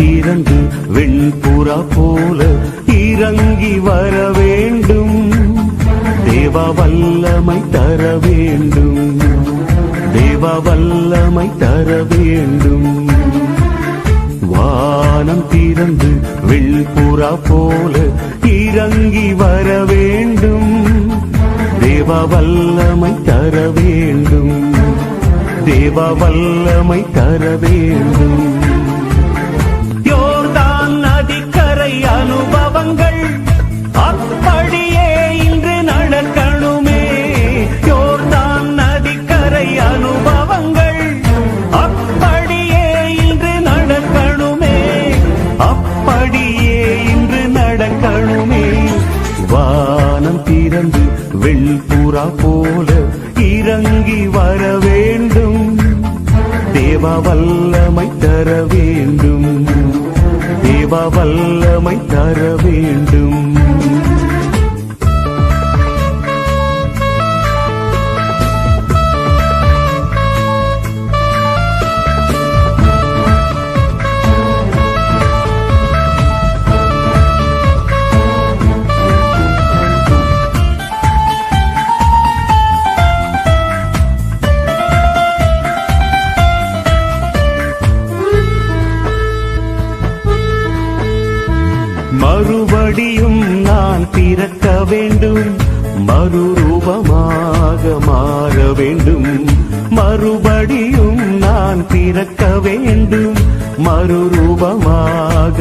திறந்து வெண்புறா போல இறங்கி வர வேண்டும். தேவ வல்லமை தர வேண்டும். தேவ வல்லமை தர வேண்டும். வானம் திறந்து வெண்புறா போல இறங்கி வர வேண்டும். தேவ வல்லமை தர வேண்டும். தேவ வல்லமை தர வேண்டும். யோர்தான் நதிக்கரை அனுபவங்கள் அப்படியே இன்று நடக்கணுமே. யோர்தான் நதிக்கரை அனுபவங்கள் அப்படியே இன்று நடக்கணுமே. அப்படியே இன்று நடக்கணுமே. வானம் திறந்து வெண்புறா போல இறங்கி வர வேண்டும். தேவ வல்லமை தர வேண்டும். தேவ வல்லமை தர வேண்டும். மறுபடியும் நான் பிறக்க வேண்டும். மறுரூபமாக மாற வேண்டும். மறுபடியும் நான் பிறக்க வேண்டும். மறுரூபமாக